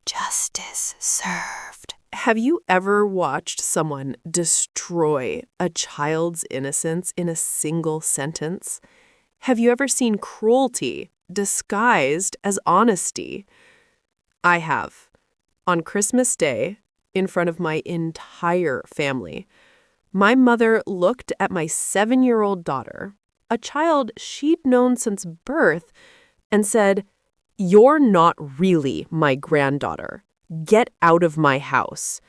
Justice served. Have you ever watched someone destroy a child's innocence in a single sentence? Have you ever seen cruelty disguised as honesty? I have. On Christmas Day, in front of my entire family, my mother looked at my 7-year-old daughter, a child she'd known since birth, and said, "You're not really my granddaughter. Get out of my house."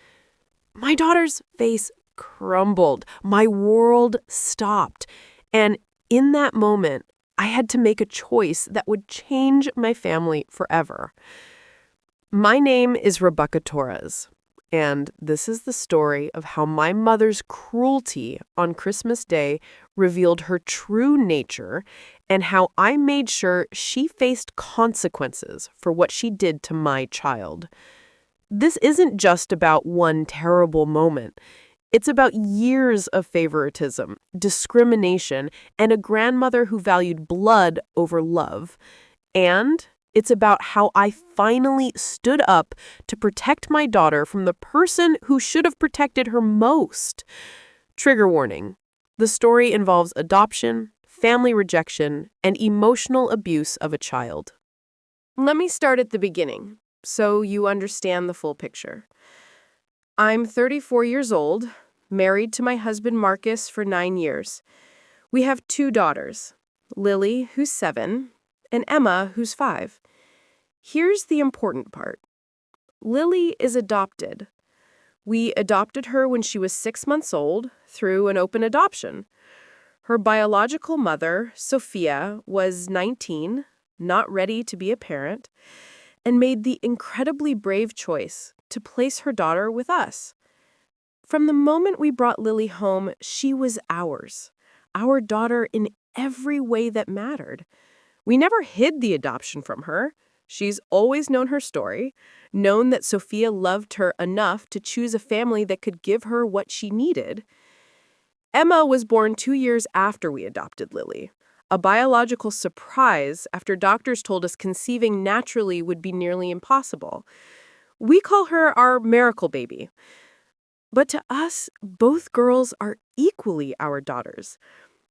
My daughter's face crumbled. My world stopped. And in that moment, I had to make a choice that would change my family forever. My name is Rebecca Torres, and this is the story of how my mother's cruelty on Christmas Day revealed her true nature and how I made sure she faced consequences for what she did to my child. This isn't just about one terrible moment. It's about years of favoritism, discrimination, and a grandmother who valued blood over love. And it's about how I finally stood up to protect my daughter from the person who should have protected her most. Trigger warning. The story involves adoption, family rejection, and emotional abuse of a child. Let me start at the beginning, so you understand the full picture. I'm 34 years old, married to my husband Marcus for 9 years. We have 2 daughters, Lily, who's 7, and Emma, who's 5. Here's the important part. Lily is adopted. We adopted her when she was 6 months old through an open adoption. Her biological mother, Sophia, was 19, not ready to be a parent, and made the incredibly brave choice to place her daughter with us. From the moment we brought Lily home, she was ours, our daughter in every way that mattered. We never hid the adoption from her. She's always known her story, known that Sophia loved her enough to choose a family that could give her what she needed. Emma was born 2 years after we adopted Lily, a biological surprise after doctors told us conceiving naturally would be nearly impossible. We call her our miracle baby. But to us, both girls are equally our daughters.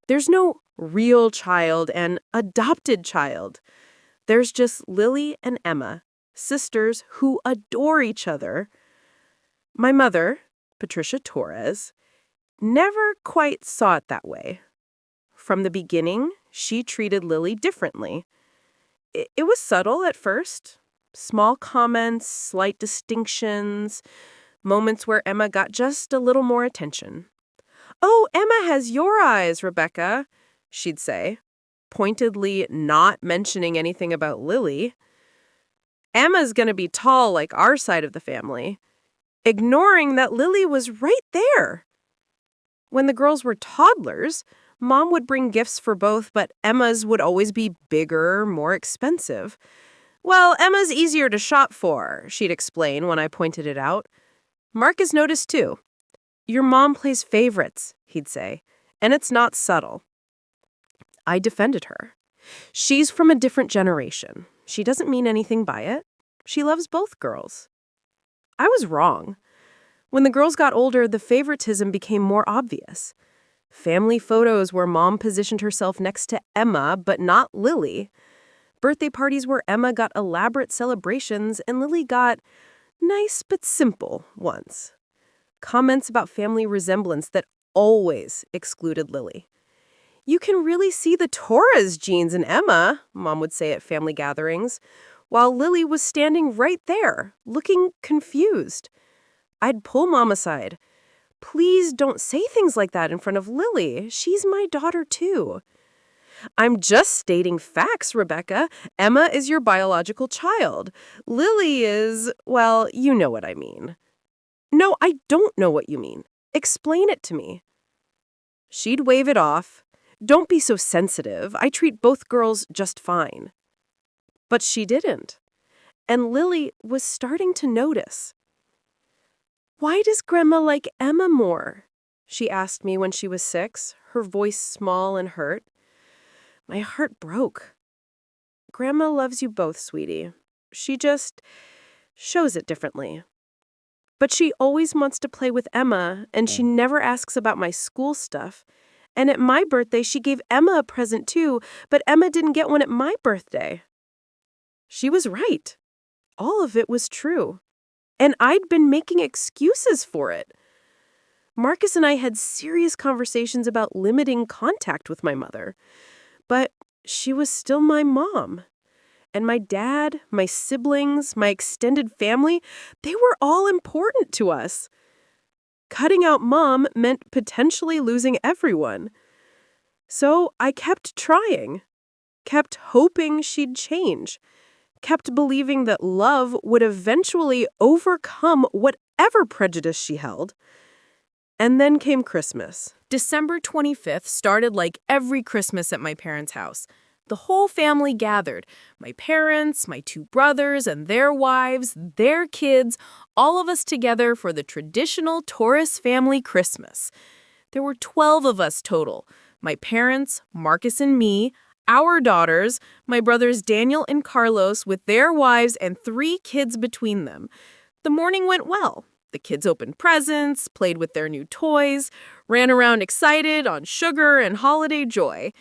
There's no real child and adopted child. There's just Lily and Emma, sisters who adore each other. My mother, Patricia Torres, never quite saw it that way. From the beginning, she treated Lily differently. It was subtle at first. Small comments, slight distinctions, moments where Emma got just a little more attention. "Oh, Emma has your eyes, Rebecca," she'd say, pointedly not mentioning anything about Lily. "Emma's going to be tall like our side of the family," ignoring that Lily was right there. When the girls were toddlers, Mom would bring gifts for both, but Emma's would always be bigger, more expensive. "Well, Emma's easier to shop for," she'd explain when I pointed it out. Marcus noticed too. "Your mom plays favorites," he'd say, "and it's not subtle." I defended her. "She's from a different generation. She doesn't mean anything by it. She loves both girls." I was wrong. When the girls got older, the favoritism became more obvious. Family photos where Mom positioned herself next to Emma, but not Lily. Birthday parties where Emma got elaborate celebrations and Lily got nice but simple ones. Comments about family resemblance that always excluded Lily. "You can really see the Torres genes in Emma," Mom would say at family gatherings, while Lily was standing right there, looking confused. I'd pull Mom aside. "Please don't say things like that in front of Lily. She's my daughter too." "I'm just stating facts, Rebecca. Emma is your biological child. Lily is, well, you know what I mean." "No, I don't know what you mean. Explain it to me." She'd wave it off. "Don't be so sensitive. I treat both girls just fine." But she didn't. And Lily was starting to notice. "Why does Grandma like Emma more?" she asked me when she was 6, her voice small and hurt. My heart broke. "Grandma loves you both, sweetie. She just shows it differently. But she always wants to play with Emma, and she never asks about my school stuff. And at my birthday, she gave Emma a present too, but Emma didn't get one at my birthday. She was right. All of it was true. And I'd been making excuses for it. Marcus and I had serious conversations about limiting contact with my mother. But she was still my mom. And my dad, my siblings, my extended family, they were all important to us. Cutting out Mom meant potentially losing everyone. So I kept trying, kept hoping she'd change, kept believing that love would eventually overcome whatever prejudice she held. And then came Christmas. December 25th started like every Christmas at my parents' house. The whole family gathered. My parents, my 2 brothers and their wives, their kids, all of us together for the traditional Taurus family Christmas. There were 12 of us total. My parents, Marcus and me, our daughters, my brothers Daniel and Carlos with their wives and 3 kids between them. The morning went well. The kids opened presents, played with their new toys, ran around excited on sugar and holiday joy.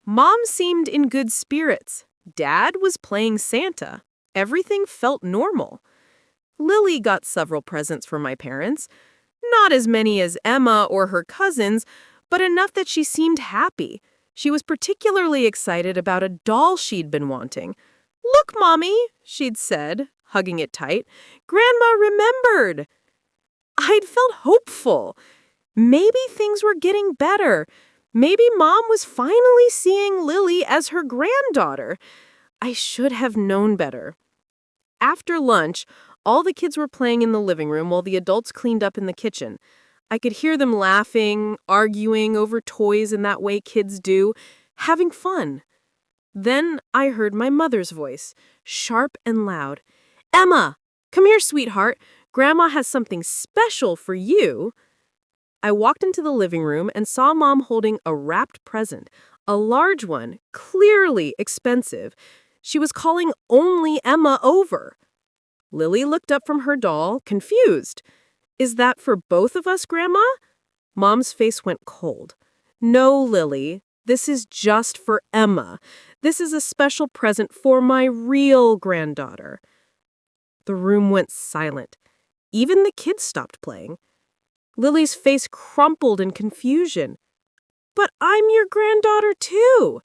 Mom seemed in good spirits. Dad was playing Santa. Everything felt normal. Lily got several presents from my parents. Not as many as Emma or her cousins, but enough that she seemed happy. She was particularly excited about a doll she'd been wanting. "Look, Mommy," she'd said, hugging it tight. "Grandma remembered." I'd felt hopeful. Maybe things were getting better. Maybe Mom was finally seeing Lily as her granddaughter. I should have known better. After lunch, all the kids were playing in the living room while the adults cleaned up in the kitchen. I could hear them laughing, arguing over toys in that way kids do, having fun. Then I heard my mother's voice, sharp and loud. "Emma, come here, sweetheart. Grandma has something special for you." I walked into the living room and saw Mom holding a wrapped present, a large one, clearly expensive. She was calling only Emma over. Lily looked up from her doll, confused. "Is that for both of us, Grandma?" Mom's face went cold. "No, Lily, this is just for Emma. This is a special present for my real granddaughter." The room went silent. Even the kids stopped playing. Lily's face crumpled in confusion. "But I'm your granddaughter, too."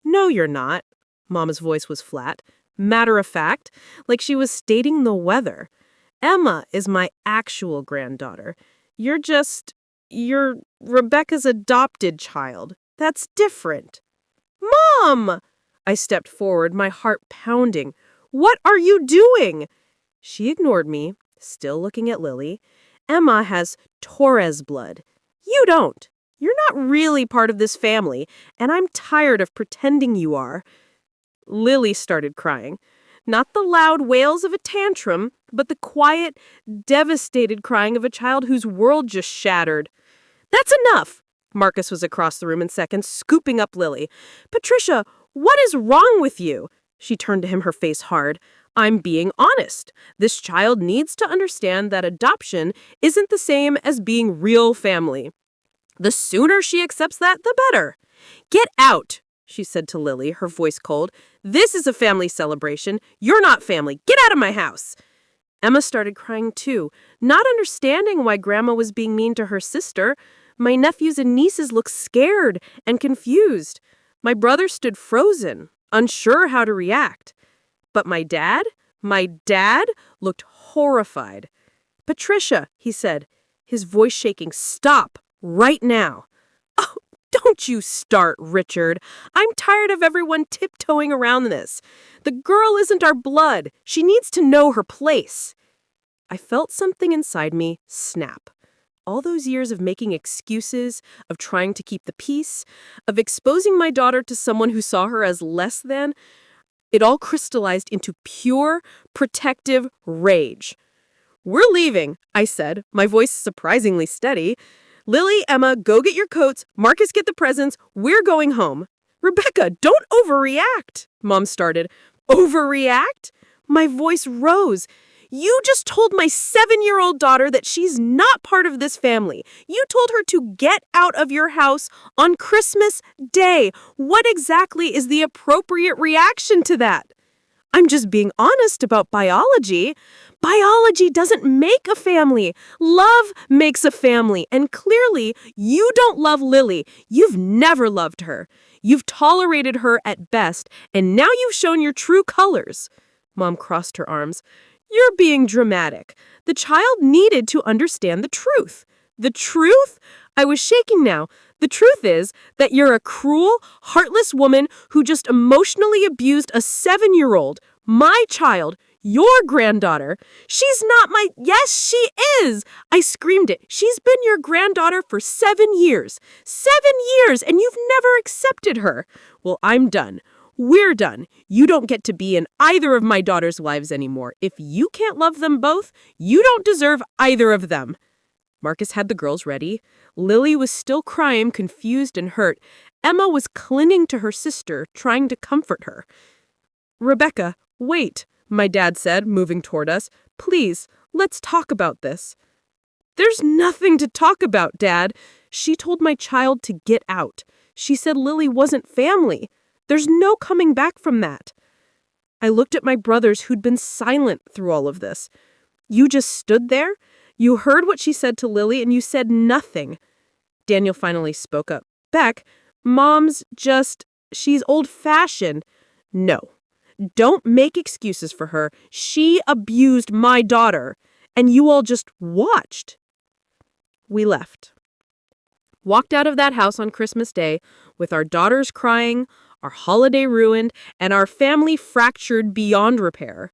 "No, you're not." Mama's voice was flat, matter of fact, like she was stating the weather. "Emma is my actual granddaughter. You're Rebecca's adopted child. That's different." "Mom!" I stepped forward, my heart pounding. "What are you doing?" She ignored me, still looking at Lily. "Emma has Torres blood. You don't. You're not really part of this family, and I'm tired of pretending you are." Lily started crying. Not the loud wails of a tantrum, but the quiet, devastated crying of a child whose world just shattered. "That's enough!" Marcus was across the room in seconds, scooping up Lily. "Patricia, what is wrong with you?" She turned to him, her face hard. "I'm being honest. This child needs to understand that adoption isn't the same as being real family. The sooner she accepts that, the better." "Get out," she said to Lily, her voice cold. "This is a family celebration. You're not family. Get out of my house." Emma started crying too, not understanding why Grandma was being mean to her sister. My nephews and nieces looked scared and confused. My brother stood frozen, unsure how to react. But my dad looked horrified. "Patricia," he said, his voice shaking, "stop right now." "Oh, don't you start, Richard. I'm tired of everyone tiptoeing around this. The girl isn't our blood. She needs to know her place." I felt something inside me snap. All those years of making excuses, of trying to keep the peace, of exposing my daughter to someone who saw her as less than, it all crystallized into pure, protective rage. "We're leaving," I said, my voice surprisingly steady. "Lily, Emma, go get your coats. Marcus, get the presents. We're going home." "Rebecca, don't overreact," Mom started. "Overreact?" My voice rose. You just told my 7-year-old daughter that she's not part of this family. You told her to get out of your house on Christmas Day. What exactly is the appropriate reaction to that? I'm just being honest about biology. Biology doesn't make a family. Love makes a family. And clearly, you don't love Lily. You've never loved her. You've tolerated her at best, and now you've shown your true colors. Mom crossed her arms. You're being dramatic. The child needed to understand the truth. The truth? I was shaking now. The truth is that you're a cruel, heartless woman who just emotionally abused a 7-year-old, my child, your granddaughter. She's not my— Yes, she is! I screamed it. She's been your granddaughter for 7 years. 7 years, and you've never accepted her. Well, I'm done. We're done. You don't get to be in either of my daughter's lives anymore. If you can't love them both, you don't deserve either of them. Marcus had the girls ready. Lily was still crying, confused and hurt. Emma was clinging to her sister, trying to comfort her. Rebecca, wait, my dad said, moving toward us. Please, let's talk about this. There's nothing to talk about, Dad. She told my child to get out. She said Lily wasn't family. There's no coming back from that. I looked at my brothers who'd been silent through all of this. You just stood there? You heard what she said to Lily and you said nothing. Daniel finally spoke up. Beck, Mom's she's old-fashioned. No, don't make excuses for her. She abused my daughter, and you all just watched. We left. Walked out of that house on Christmas Day with our daughters crying, our holiday ruined, and our family fractured beyond repair.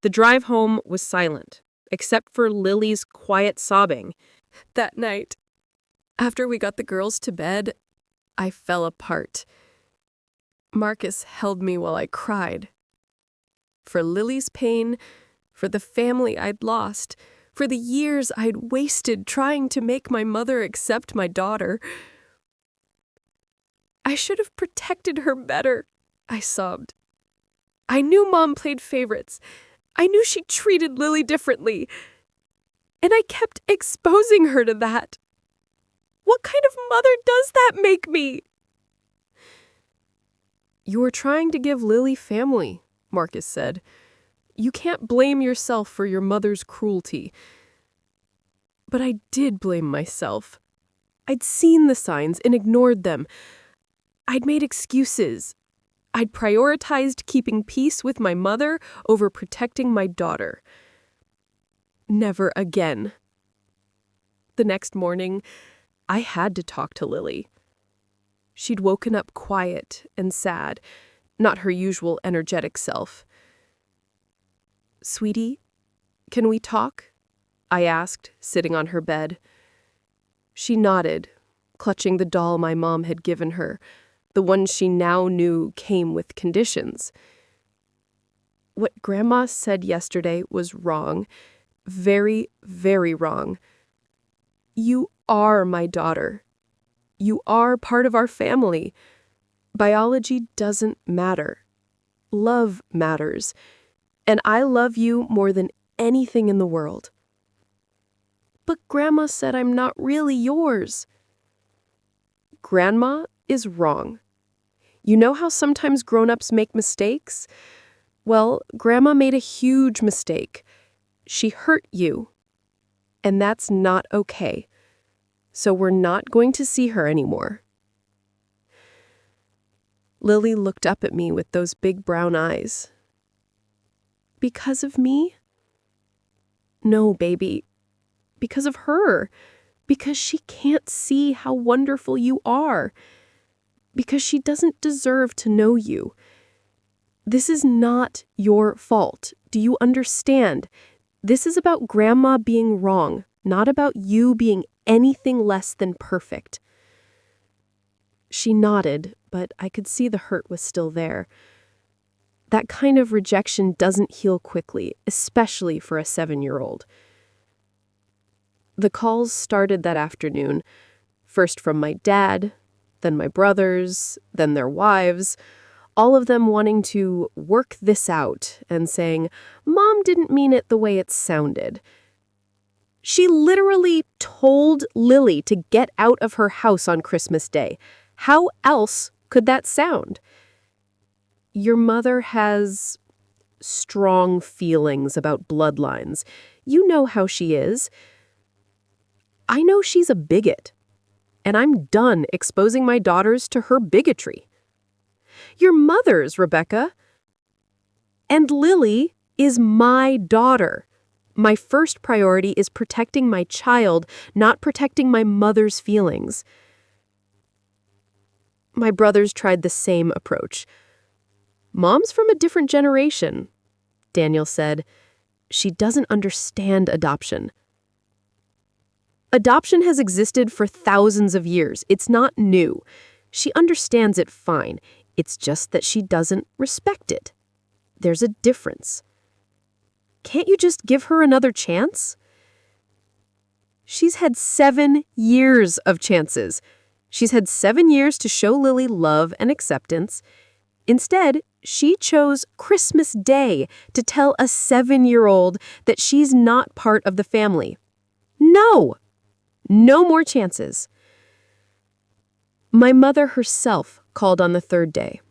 The drive home was silent, except for Lily's quiet sobbing. That night, after we got the girls to bed, I fell apart. Marcus held me while I cried. For Lily's pain, for the family I'd lost, for the years I'd wasted trying to make my mother accept my daughter. I should have protected her better, I sobbed. I knew Mom played favorites. I knew she treated Lily differently. And I kept exposing her to that. What kind of mother does that make me? You were trying to give Lily family, Marcus said. You can't blame yourself for your mother's cruelty. But I did blame myself. I'd seen the signs and ignored them. I'd made excuses. I'd prioritized keeping peace with my mother over protecting my daughter. Never again. The next morning, I had to talk to Lily. She'd woken up quiet and sad, not her usual energetic self. Sweetie, can we talk? I asked, sitting on her bed. She nodded, clutching the doll my mom had given her, the one she now knew came with conditions. What Grandma said yesterday was wrong. Very, very wrong. You are my daughter. You are part of our family. Biology doesn't matter. Love matters. And I love you more than anything in the world. But Grandma said I'm not really yours. Grandma is wrong. You know how sometimes grown-ups make mistakes? Well, Grandma made a huge mistake. She hurt you. And that's not okay. So we're not going to see her anymore. Lily looked up at me with those big brown eyes. Because of me? No, baby. Because of her. Because she can't see how wonderful you are. Because she doesn't deserve to know you. This is not your fault. Do you understand? This is about Grandma being wrong, not about you being anything less than perfect. She nodded, but I could see the hurt was still there. That kind of rejection doesn't heal quickly, especially for a 7-year-old. The calls started that afternoon, first from my dad, then my brothers, then their wives, all of them wanting to work this out and saying, "Mom didn't mean it the way it sounded." She literally told Lily to get out of her house on Christmas Day. How else could that sound? Your mother has strong feelings about bloodlines. You know how she is. I know she's a bigot, and I'm done exposing my daughters to her bigotry. Your mother's, Rebecca. And Lily is my daughter. My first priority is protecting my child, not protecting my mother's feelings. My brothers tried the same approach. Mom's from a different generation, Daniel said. She doesn't understand adoption. Adoption has existed for thousands of years. It's not new. She understands it fine. It's just that she doesn't respect it. There's a difference. Can't you just give her another chance? She's had 7 years of chances. She's had 7 years to show Lily love and acceptance. Instead, she chose Christmas Day to tell a 7-year-old that she's not part of the family. No! No more chances. My mother herself called on the 3rd day.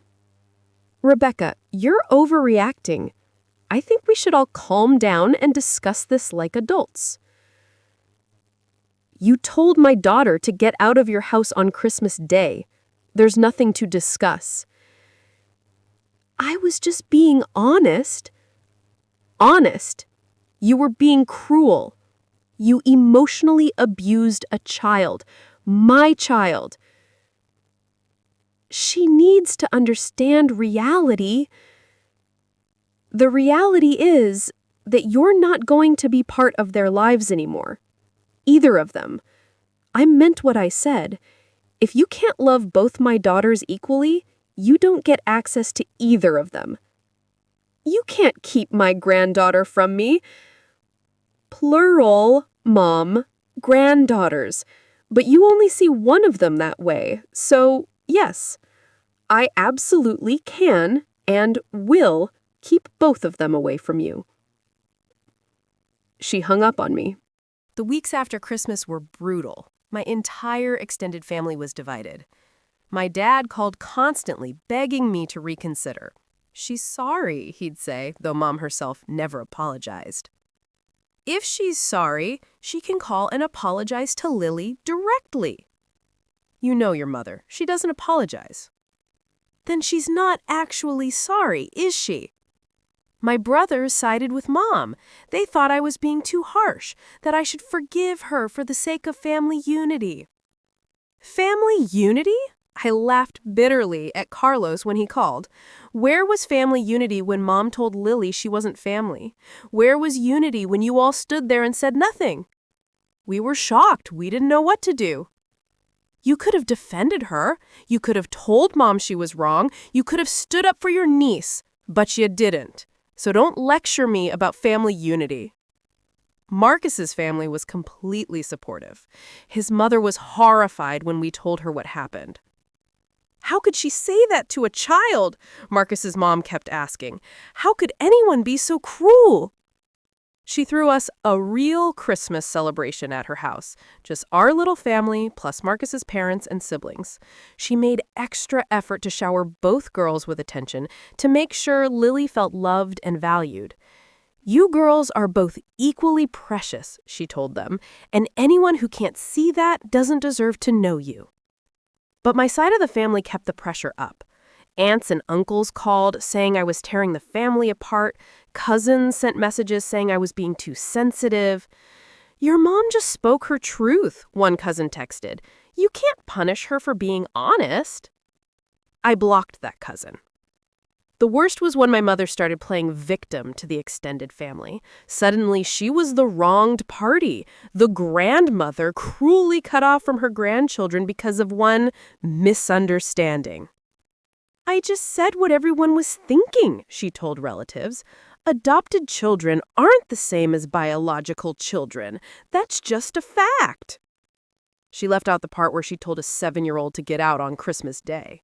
Rebecca, you're overreacting. I think we should all calm down and discuss this like adults. You told my daughter to get out of your house on Christmas Day. There's nothing to discuss. I was just being honest. Honest. You were being cruel. You emotionally abused a child. My child. She needs to understand reality. The reality is that you're not going to be part of their lives anymore. Either of them. I meant what I said. If you can't love both my daughters equally, you don't get access to either of them. You can't keep my granddaughter from me. Plural, Mom, granddaughters. But you only see one of them that way. So, yes, I absolutely can and will keep both of them away from you. She hung up on me. The weeks after Christmas were brutal. My entire extended family was divided. My dad called constantly, begging me to reconsider. She's sorry, he'd say, though Mom herself never apologized. If she's sorry, she can call and apologize to Lily directly. You know your mother. She doesn't apologize. Then she's not actually sorry, is she? My brothers sided with Mom. They thought I was being too harsh, that I should forgive her for the sake of family unity. Family unity? I laughed bitterly at Carlos when he called. Where was family unity when Mom told Lily she wasn't family? Where was unity when you all stood there and said nothing? We were shocked. We didn't know what to do. You could have defended her. You could have told Mom she was wrong. You could have stood up for your niece, but you didn't. So don't lecture me about family unity. Marcus's family was completely supportive. His mother was horrified when we told her what happened. How could she say that to a child? Marcus's mom kept asking. How could anyone be so cruel? She threw us a real Christmas celebration at her house, just our little family plus Marcus's parents and siblings. She made extra effort to shower both girls with attention to make sure Lily felt loved and valued. You girls are both equally precious, she told them, and anyone who can't see that doesn't deserve to know you. But my side of the family kept the pressure up. Aunts and uncles called, saying I was tearing the family apart. Cousins sent messages saying I was being too sensitive. Your mom just spoke her truth, one cousin texted. You can't punish her for being honest. I blocked that cousin. The worst was when my mother started playing victim to the extended family. Suddenly, she was the wronged party, the grandmother cruelly cut off from her grandchildren because of one misunderstanding. I just said what everyone was thinking, she told relatives. Adopted children aren't the same as biological children. That's just a fact. She left out the part where she told a 7-year-old to get out on Christmas Day.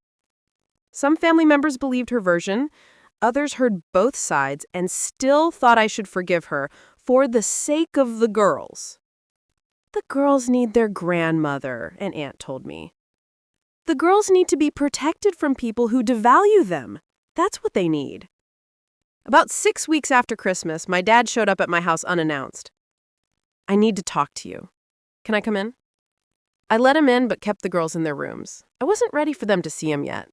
Some family members believed her version. Others heard both sides and still thought I should forgive her for the sake of the girls. The girls need their grandmother, an aunt told me. The girls need to be protected from people who devalue them. That's what they need. About 6 weeks after Christmas, my dad showed up at my house unannounced. I need to talk to you. Can I come in? I let him in but kept the girls in their rooms. I wasn't ready for them to see him yet.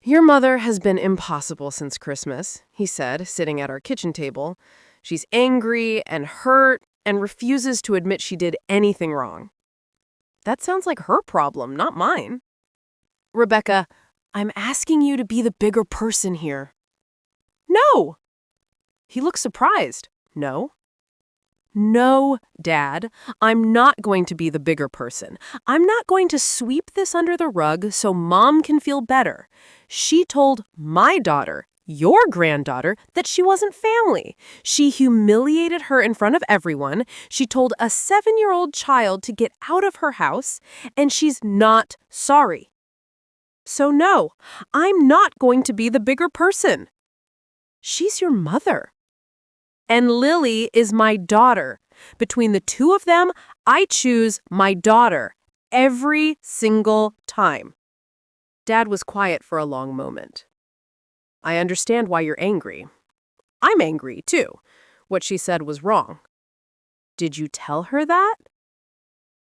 Your mother has been impossible since Christmas, he said, sitting at our kitchen table. She's angry and hurt and refuses to admit she did anything wrong. That sounds like her problem, not mine. Rebecca, I'm asking you to be the bigger person here. No! He looked surprised. No? No, Dad, I'm not going to be the bigger person. I'm not going to sweep this under the rug so Mom can feel better. She told my daughter, your granddaughter, that she wasn't family. She humiliated her in front of everyone. She told a 7-year-old child to get out of her house, and she's not sorry. So no, I'm not going to be the bigger person. She's your mother. And Lily is my daughter. Between the two of them, I choose my daughter every single time. Dad was quiet for a long moment. I understand why you're angry. I'm angry, too. What she said was wrong. Did you tell her that?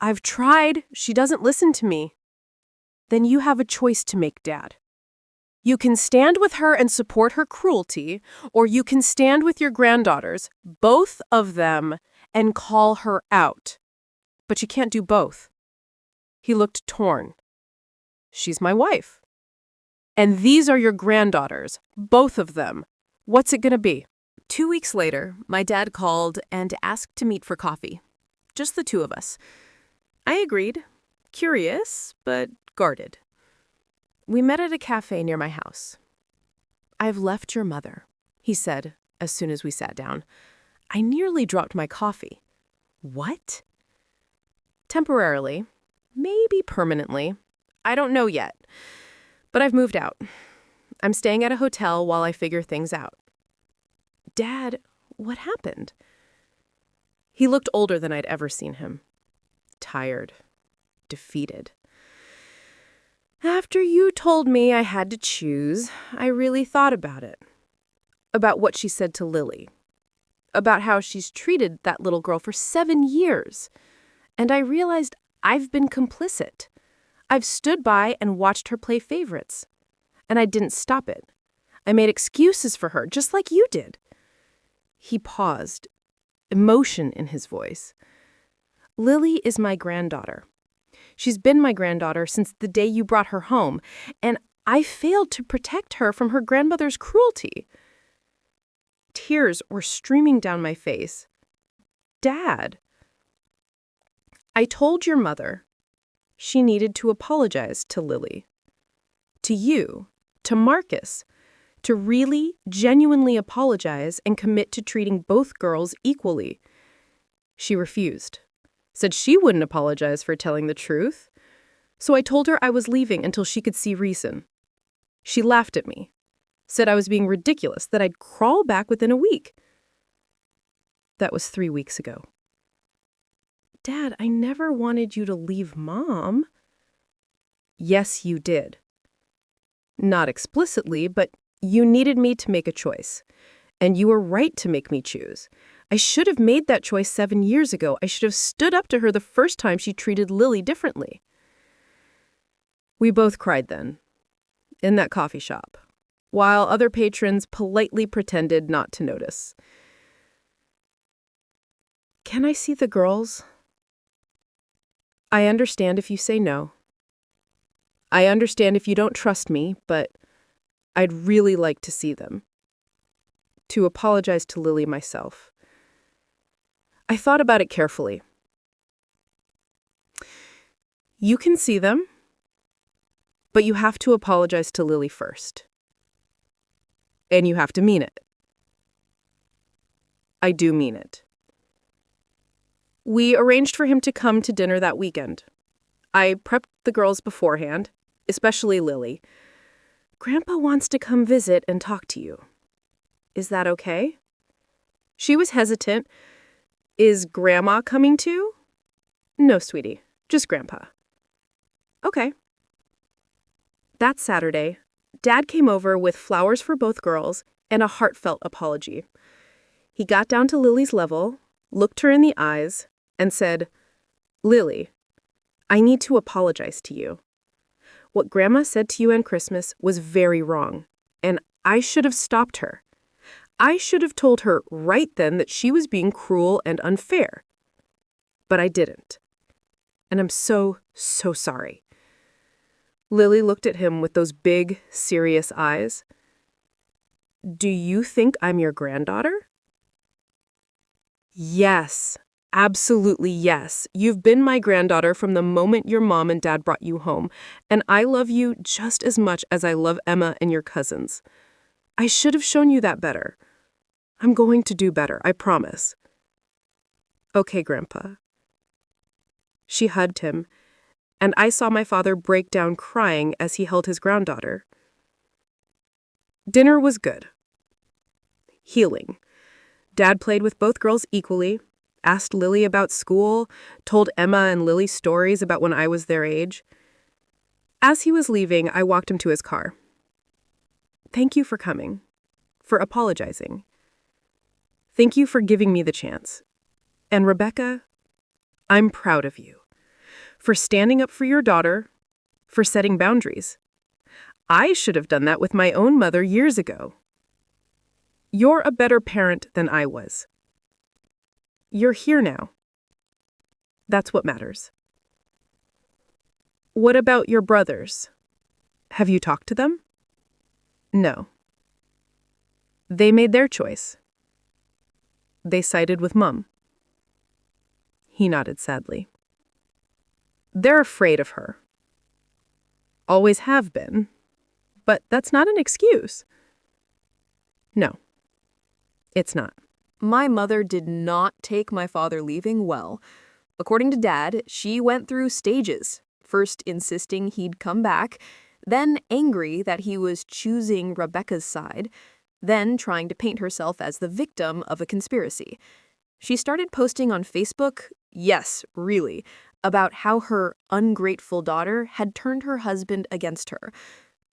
I've tried. She doesn't listen to me. Then you have a choice to make, Dad. You can stand with her and support her cruelty, or you can stand with your granddaughters, both of them, and call her out. But you can't do both. He looked torn. She's my wife. And these are your granddaughters, both of them. What's it going to be? 2 weeks later, my dad called and asked to meet for coffee. Just the two of us. I agreed, curious, but guarded. We met at a cafe near my house. I've left your mother, he said as soon as we sat down. I nearly dropped my coffee. What? Temporarily, maybe permanently. I don't know yet. But I've moved out. I'm staying at a hotel while I figure things out. Dad, what happened? He looked older than I'd ever seen him. Tired. Defeated. After you told me I had to choose, I really thought about it. About what she said to Lily. About how she's treated that little girl for 7 years. And I realized I've been complicit. I've stood by and watched her play favorites. And I didn't stop it. I made excuses for her, just like you did. He paused, emotion in his voice. Lily is my granddaughter. She's been my granddaughter since the day you brought her home, and I failed to protect her from her grandmother's cruelty. Tears were streaming down my face. Dad, I told your mother she needed to apologize to Lily, to you, to Marcus, to really, genuinely apologize and commit to treating both girls equally. She refused. Said she wouldn't apologize for telling the truth. So I told her I was leaving until she could see reason. She laughed at me. Said I was being ridiculous, that I'd crawl back within a week. That was 3 weeks ago. Dad, I never wanted you to leave Mom. Yes, you did. Not explicitly, but you needed me to make a choice. And you were right to make me choose. I should have made that choice 7 years ago. I should have stood up to her the first time she treated Lily differently. We both cried then, in that coffee shop, while other patrons politely pretended not to notice. Can I see the girls? I understand if you say no. I understand if you don't trust me, but I'd really like to see them. To apologize to Lily myself. I thought about it carefully. You can see them, but you have to apologize to Lily first. And you have to mean it. I do mean it. We arranged for him to come to dinner that weekend. I prepped the girls beforehand, especially Lily. Grandpa wants to come visit and talk to you. Is that okay? She was hesitant. Is Grandma coming too? No, sweetie, just Grandpa. Okay. That Saturday, Dad came over with flowers for both girls and a heartfelt apology. He got down to Lily's level, looked her in the eyes, and said, "Lily, I need to apologize to you. What Grandma said to you on Christmas was very wrong, and I should have stopped her. I should have told her right then that she was being cruel and unfair. But I didn't. And I'm so sorry." Lily looked at him with those big, serious eyes. "Do you think I'm your granddaughter?" "Yes, absolutely yes. You've been my granddaughter from the moment your mom and dad brought you home, and I love you just as much as I love Emma and your cousins. I should have shown you that better. I'm going to do better, I promise." "Okay, Grandpa." She hugged him, and I saw my father break down crying as he held his granddaughter. Dinner was good. Healing. Dad played with both girls equally, asked Lily about school, told Emma and Lily stories about when I was their age. As he was leaving, I walked him to his car. "Thank you for coming, for apologizing. Thank you for giving me the chance. And Rebecca, I'm proud of you. For standing up for your daughter, for setting boundaries. I should have done that with my own mother years ago. You're a better parent than I was. You're here now. That's what matters." "What about your brothers? Have you talked to them?" "No. They made their choice. They sided with Mom." He nodded sadly. "They're afraid of her. Always have been. But that's not an excuse." "No, it's not." My mother did not take my father leaving well. According to Dad, she went through stages, first insisting he'd come back, then angry that he was choosing Rebecca's side, then trying to paint herself as the victim of a conspiracy. She started posting on Facebook, yes, really, about how her ungrateful daughter had turned her husband against her,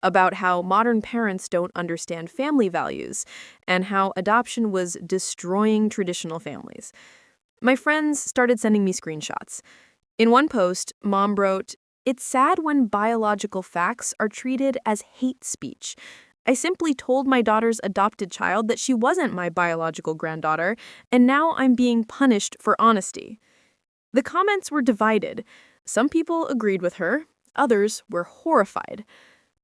about how modern parents don't understand family values, and how adoption was destroying traditional families. My friends started sending me screenshots. In one post, Mom wrote, "It's sad when biological facts are treated as hate speech. I simply told my daughter's adopted child that she wasn't my biological granddaughter, and now I'm being punished for honesty." The comments were divided. Some people agreed with her, others were horrified.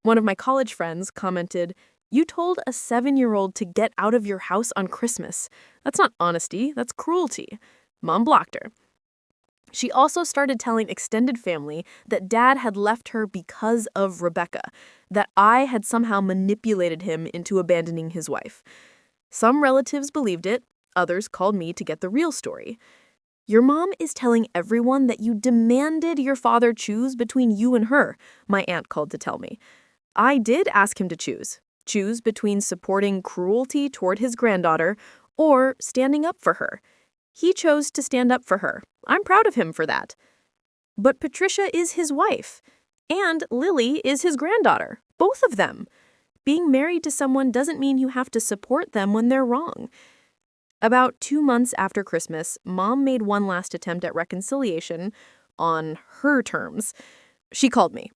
One of my college friends commented, "You told a 7-year-old to get out of your house on Christmas. That's not honesty, that's cruelty." Mom blocked her. She also started telling extended family that Dad had left her because of Rebecca, that I had somehow manipulated him into abandoning his wife. Some relatives believed it, others called me to get the real story. "Your mom is telling everyone that you demanded your father choose between you and her," my aunt called to tell me. "I did ask him to choose between supporting cruelty toward his granddaughter or standing up for her. He chose to stand up for her. I'm proud of him for that. But Patricia is his wife, and Lily is his granddaughter, both of them. Being married to someone doesn't mean you have to support them when they're wrong." About 2 months after Christmas, Mom made one last attempt at reconciliation on her terms. She called me.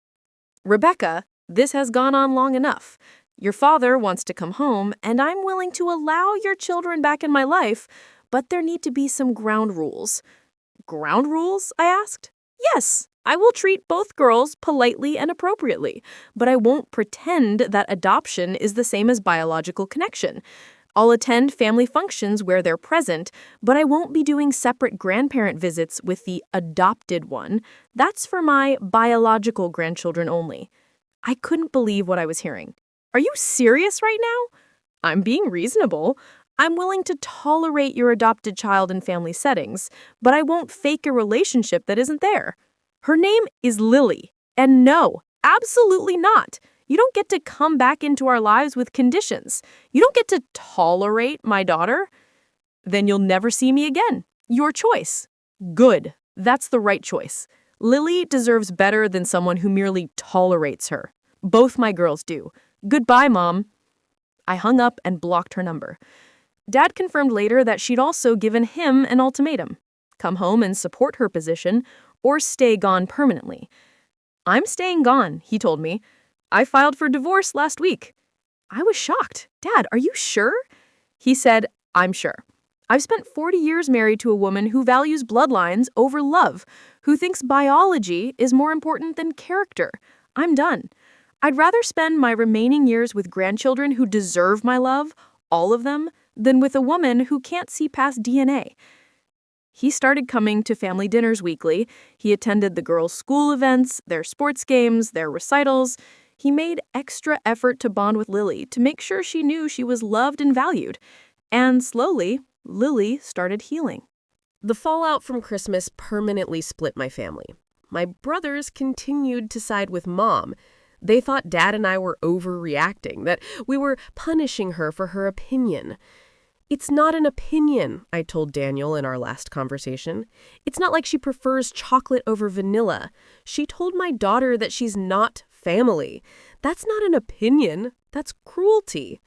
"Rebecca, this has gone on long enough. Your father wants to come home, and I'm willing to allow your children back in my life, but there need to be some ground rules." "Ground rules?" I asked. "Yes, I will treat both girls politely and appropriately, but I won't pretend that adoption is the same as biological connection. I'll attend family functions where they're present, but I won't be doing separate grandparent visits with the adopted one. That's for my biological grandchildren only." I couldn't believe what I was hearing. "Are you serious right now?" "I'm being reasonable. I'm willing to tolerate your adopted child in family settings, but I won't fake a relationship that isn't there. Her name is Lily, and no, absolutely not. You don't get to come back into our lives with conditions. You don't get to tolerate my daughter. Then you'll never see me again. Your choice. Good. That's the right choice. Lily deserves better than someone who merely tolerates her. Both my girls do. Goodbye, Mom. I hung up and blocked her number. Dad confirmed later that she'd also given him an ultimatum. Come home and support her position, or stay gone permanently. I'm staying gone, he told me. I filed for divorce last week. I was shocked. Dad, are you sure? He said, I'm sure. I've spent 40 years married to a woman who values bloodlines over love, who thinks biology is more important than character. I'm done. I'd rather spend my remaining years with grandchildren who deserve my love, all of them, than with a woman who can't see past DNA. He started coming to family dinners weekly. He attended the girls' school events, their sports games, their recitals. He made extra effort to bond with Lily to make sure she knew she was loved and valued. And slowly, Lily started healing. The fallout from Christmas permanently split my family. My brothers continued to side with Mom. They thought Dad and I were overreacting, that we were punishing her for her opinion. It's not an opinion, I told Daniel in our last conversation. It's not like she prefers chocolate over vanilla. She told my daughter that she's not family. That's not an opinion. That's cruelty.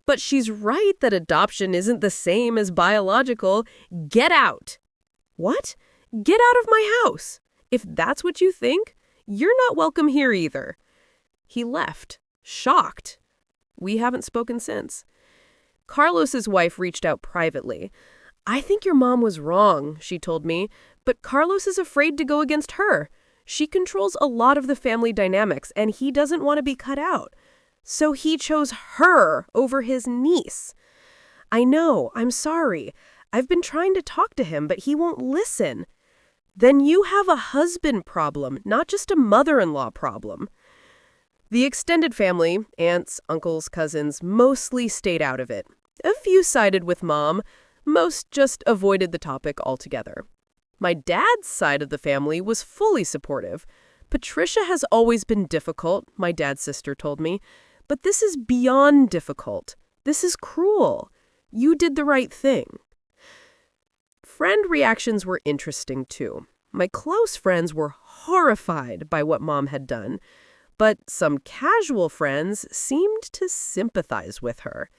But she's right that adoption isn't the same as biological. Get out. What? Get out of my house. If that's what you think, you're not welcome here either. He left, shocked. We haven't spoken since. Carlos's wife reached out privately. I think your mom was wrong, she told me, but Carlos is afraid to go against her. She controls a lot of the family dynamics, and he doesn't want to be cut out. So he chose her over his niece. I know, I'm sorry. I've been trying to talk to him, but he won't listen. Then you have a husband problem, not just a mother-in-law problem. The extended family, aunts, uncles, cousins, mostly stayed out of it. A few sided with Mom. Most just avoided the topic altogether. My dad's side of the family was fully supportive. Patricia has always been difficult, my dad's sister told me. But this is beyond difficult. This is cruel. You did the right thing. Friend reactions were interesting, too. My close friends were horrified by what Mom had done. But some casual friends seemed to sympathize with her.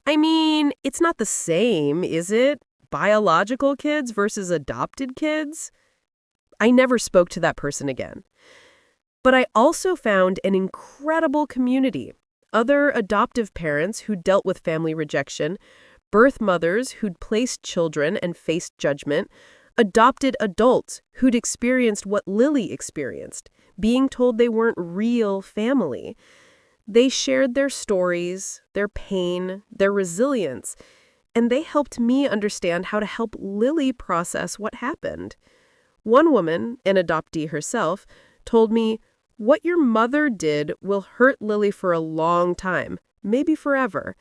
I mean, it's not the same, is it? Biological kids versus adopted kids? I never spoke to that person again. But I also found an incredible community. Other adoptive parents who dealt with family rejection, birth mothers who'd placed children and faced judgment, adopted adults who'd experienced what Lily experienced, being told they weren't real family. They shared their stories, their pain, their resilience, and they helped me understand how to help Lily process what happened. One woman, an adoptee herself, told me, "What your mother did will hurt Lily for a long time, maybe forever.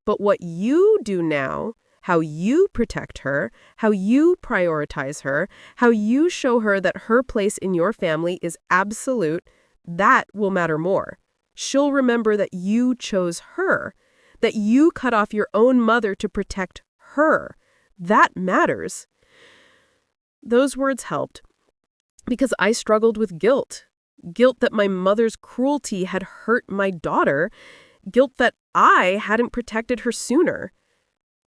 But what you do now, how you protect her, how you prioritize her, how you show her that her place in your family is absolute, that will matter more. She'll remember that you chose her, that you cut off your own mother to protect her. That matters." Those words helped because I struggled with guilt. Guilt that my mother's cruelty had hurt my daughter. Guilt that I hadn't protected her sooner.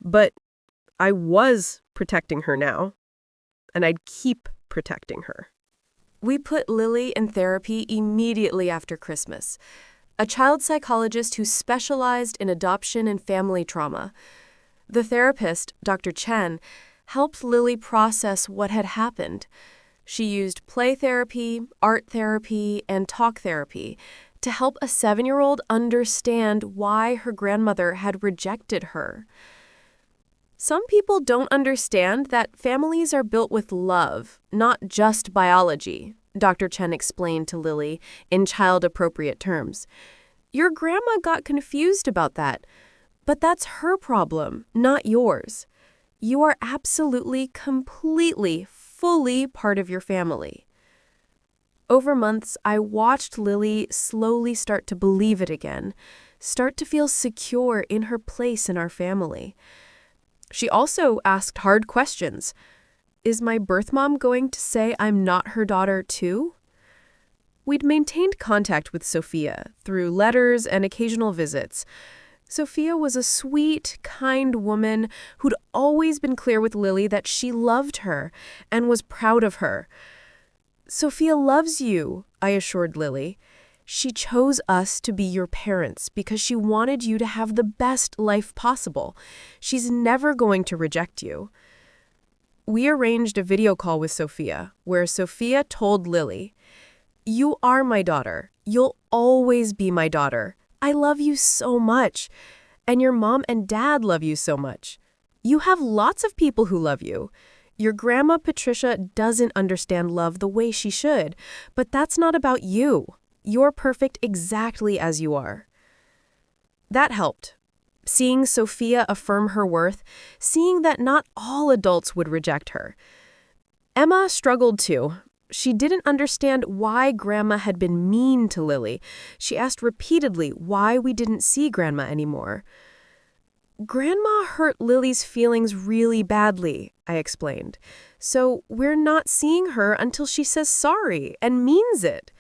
But I was protecting her now, and I'd keep protecting her. We put Lily in therapy immediately after Christmas. A child psychologist who specialized in adoption and family trauma. The therapist, Dr. Chen, helped Lily process what had happened. She used play therapy, art therapy, and talk therapy to help a 7-year-old understand why her grandmother had rejected her. Some people don't understand that families are built with love, not just biology, Dr. Chen explained to Lily in child-appropriate terms. Your grandma got confused about that, but that's her problem, not yours. You are absolutely, completely, fully part of your family. Over months, I watched Lily slowly start to believe it again, start to feel secure in her place in our family. She also asked hard questions. Is my birth mom going to say I'm not her daughter too? We'd maintained contact with Sophia through letters and occasional visits. Sophia was a sweet, kind woman who'd always been clear with Lily that she loved her and was proud of her. Sophia loves you, I assured Lily. She chose us to be your parents because she wanted you to have the best life possible. She's never going to reject you. We arranged a video call with Sophia, where Sophia told Lily, "You are my daughter. You'll always be my daughter. I love you so much. And your mom and dad love you so much. You have lots of people who love you. Your grandma Patricia doesn't understand love the way she should, but that's not about you. You're perfect exactly as you are." That helped. Seeing Sophia affirm her worth, seeing that not all adults would reject her. Emma struggled too. She didn't understand why Grandma had been mean to Lily. She asked repeatedly why we didn't see Grandma anymore. "Grandma hurt Lily's feelings really badly," I explained. "So we're not seeing her until she says sorry and means it."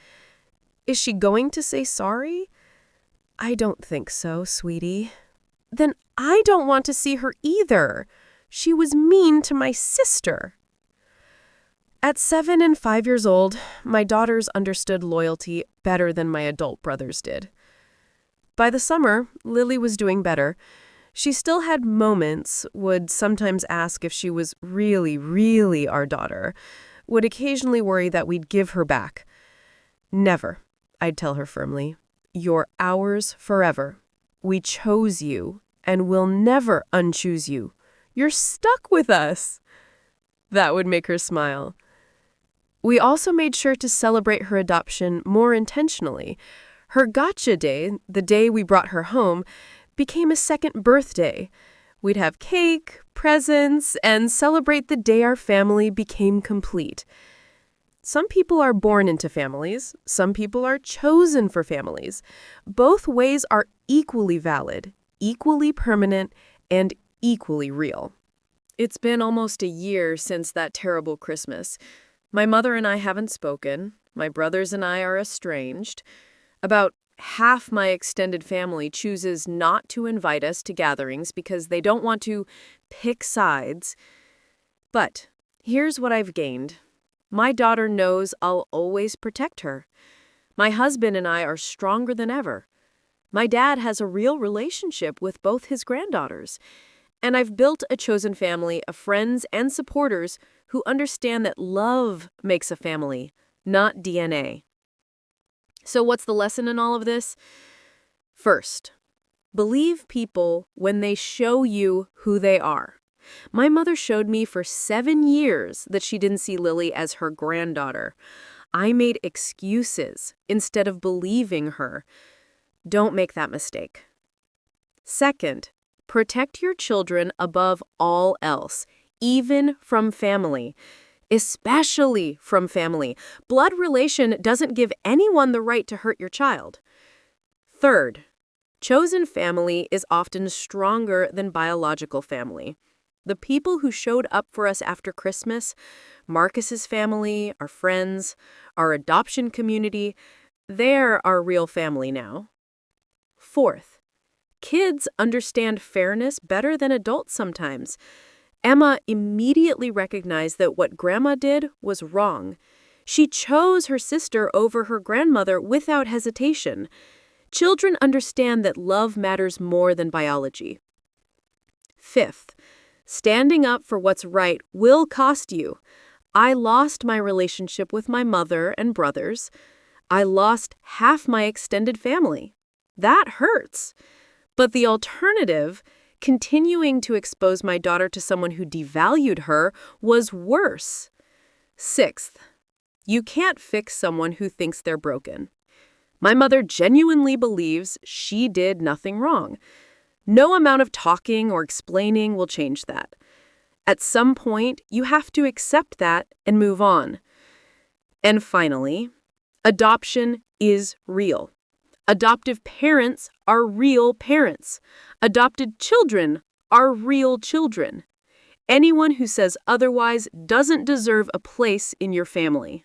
"Is she going to say sorry?" "I don't think so, sweetie." "Then I don't want to see her either. She was mean to my sister." At 7 and 5 years old, my daughters understood loyalty better than my adult brothers did. By the summer, Lily was doing better. She still had moments, would sometimes ask if she was really our daughter, would occasionally worry that we'd give her back. "Never," I'd tell her firmly. "You're ours forever. We chose you, and we'll never unchoose you. You're stuck with us." That would make her smile. We also made sure to celebrate her adoption more intentionally. Her gotcha day, the day we brought her home, became a second birthday. We'd have cake, presents, and celebrate the day our family became complete. Some people are born into families. Some people are chosen for families. Both ways are equally valid, equally permanent, and equally real. It's been almost a year since that terrible Christmas. My mother and I haven't spoken. My brothers and I are estranged. About half my extended family chooses not to invite us to gatherings because they don't want to pick sides. But here's what I've gained. My daughter knows I'll always protect her. My husband and I are stronger than ever. My dad has a real relationship with both his granddaughters. And I've built a chosen family of friends and supporters who understand that love makes a family, not DNA. So what's the lesson in all of this? First, believe people when they show you who they are. My mother showed me for 7 years that she didn't see Lily as her granddaughter. I made excuses instead of believing her. Don't make that mistake. Second, protect your children above all else, even from family. Especially from family. Blood relation doesn't give anyone the right to hurt your child. Third, chosen family is often stronger than biological family. The people who showed up for us after Christmas, Marcus's family, our friends, our adoption community, they're our real family now. Fourth, kids understand fairness better than adults sometimes. Emma immediately recognized that what Grandma did was wrong. She chose her sister over her grandmother without hesitation. Children understand that love matters more than biology. Fifth, standing up for what's right will cost you. I lost my relationship with my mother and brothers. I lost half my extended family. That hurts. But the alternative, continuing to expose my daughter to someone who devalued her, was worse. Sixth, you can't fix someone who thinks they're broken. My mother genuinely believes she did nothing wrong. No amount of talking or explaining will change that. At some point, you have to accept that and move on. And finally, Adoption is real. Adoptive parents are real parents. Adopted children are real children. Anyone who says otherwise doesn't deserve a place in your family.